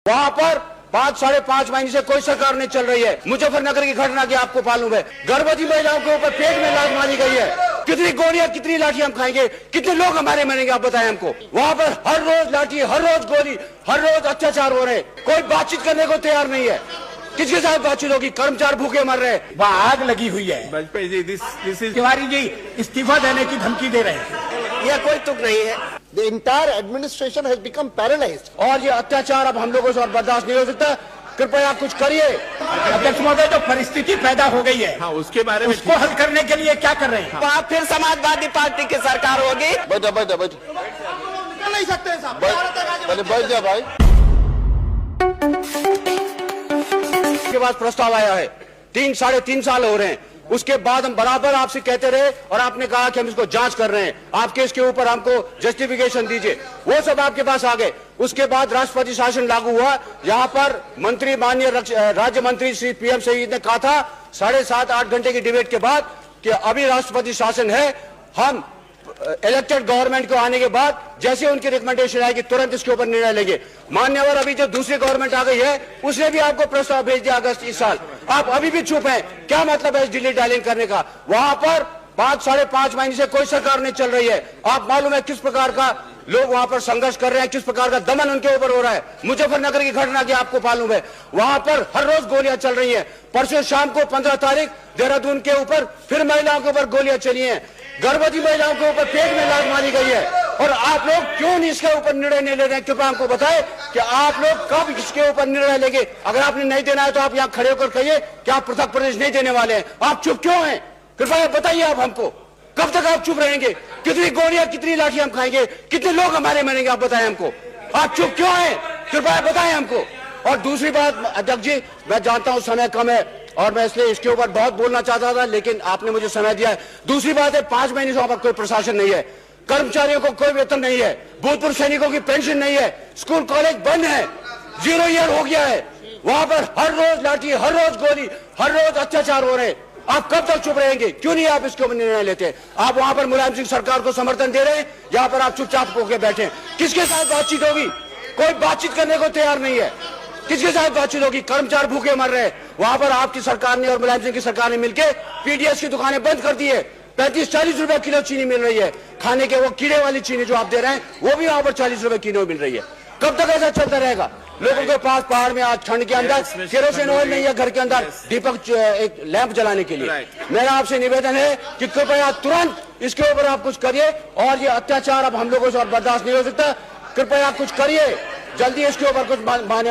वहाँ पर 5-5.5 महीने से कोई सरकार नहीं चल रही है। मुजफ्फरनगर की घटना की आपको मालूम है, गर्भवती महिलाओं के ऊपर पेट में लात मारी गई है। कितनी गोलियां कितनी लाठी हम खाएंगे, कितने लोग हमारे मरेंगे, आप बताएं हमको। वहाँ पर हर रोज लाठी, हर रोज गोली, हर रोज अत्याचार हो रहे हैं। कोई बातचीत करने को तैयार नहीं है। किसके साथ बातचीत होगी? कर्मचारी भूखे मर रहे हैं, वहाँ आग लगी हुई है। तिवारी जी इस्तीफा देने की धमकी दे रहे हैं। यह कोई तुक नहीं है। The entire administration has become paralyzed. और ये अत्याचार अब हम लोगों से और बर्दाश्त नहीं हो सकता। कृपया आप कुछ करिए। अध्यक्ष महोदय, जो परिस्थिति पैदा हो गई है, उसके बारे में उसको हल करने के लिए क्या कर रहे हैं? वहाँ फिर समाजवादी पार्टी की सरकार होगी। बैठो निकल नहीं सकते साहब। बैठ जा भाई। के पास प्रस्ताव आया है, 3-3.5 साल हो रहे हैं। उसके बाद हम बराबर आपसे कहते रहे और आपने कहा कि हम इसको जांच कर रहे हैं, आपके इसके ऊपर हमको जस्टिफिकेशन दीजिए। वो सब आपके पास आ गए। उसके बाद राष्ट्रपति शासन लागू हुआ। यहाँ पर मंत्री, माननीय राज्य मंत्री श्री PM शहीद ने कहा था 7.5-8 घंटे की डिबेट के बाद कि अभी राष्ट्रपति शासन है, हम इलेक्टेड गवर्नमेंट को आने के बाद जैसे उनकी रिकमेंडेशन आएगी तुरंत इसके ऊपर निर्णय लेंगे। मान्यवर अभी जो दूसरी गवर्नमेंट आ गई है उसने भी आपको प्रस्ताव भेज दिया अगस्त इस साल। आप अभी भी चुप हैं। क्या मतलब है इस डिलीट डायलिंग करने का? वहां पर 5-5.5 महीने से कोई सरकार नहीं चल रही है। आप मालूम है किस प्रकार का लोग वहां पर संघर्ष कर रहे हैं, किस प्रकार का दमन उनके ऊपर हो रहा है। मुजफ्फरनगर की घटना की आपको मालूम है, वहां पर हर रोज गोलियां चल रही हैं। परसों शाम को 15 तारीख देहरादून के ऊपर फिर महिलाओं के ऊपर गोलियां चली हैं। गर्भवती महिलाओं के ऊपर पेट में लात मारी गई है। और आप लोग क्यों नहीं इसके ऊपर निर्णय नहीं ले रहे हैं? कृपया हमको बताएं कि आप लोग कब इसके ऊपर निर्णय लेंगे। अगर आपने नहीं देना है तो आप यहाँ खड़े होकर कहिए कि आप पृथक प्रदेश नहीं देने वाले हैं। आप चुप क्यों हैं? कृपया बताइए आप हमको, कब तक आप चुप रहेंगे? कितनी गोलियां कितनी लाठी हम खाएंगे, कितने लोग हमारे मरेंगे, आप बताएं हमको। आप चुप क्यों हैं? कृपया बताएं हमको। और दूसरी बात अध्यक्ष जी, मैं जानता हूं समय कम है और मैं इसलिए इसके ऊपर बहुत बोलना चाहता था, लेकिन आपने मुझे समय दिया है। दूसरी बात है, 5 महीने से वहां पर कोई प्रशासन नहीं है, कर्मचारियों को कोई वेतन नहीं है, भूतपूर्व सैनिकों की पेंशन नहीं है, स्कूल कॉलेज बंद है, 0 ईयर हो गया है। वहां पर हर रोज लाठी, हर रोज गोली, हर रोज अत्याचार हो रहे हैं। आप कब तक चुप रहेंगे? क्यों नहीं आप इसके ऊपर निर्णय लेते? आप वहां पर मुलायम सिंह सरकार को समर्थन दे रहे हैं, यहाँ पर आप चुपचाप होकर बैठे। किसके साथ बातचीत होगी? कोई बातचीत करने को तैयार नहीं है। किसके साथ बातचीत होगी? कर्मचारी भूखे मर रहे हैं। वहां पर आपकी सरकार ने और मुलायम सिंह की सरकार ने मिलकर PDS की दुकानें बंद कर दी है। 35-40 रुपए किलो चीनी मिल रही है। खाने के वो कीड़े वाली चीनी जो आप दे रहे हैं वो भी वहां पर 40 रुपए किलो मिल रही है। कब तक ऐसा चलता रहेगा? लोगों के पास पहाड़ में आज ठंड के अंदर केरोसिन ऑयल नहीं है, घर के अंदर दीपक एक लैंप जलाने के लिए। मेरा आपसे निवेदन है कि कृपया तुरंत इसके ऊपर आप कुछ करिए। और ये अत्याचार अब हम लोगों से और बर्दाश्त नहीं हो सकता। कृपया आप कुछ करिए, जल्दी इसके ऊपर कुछ माने।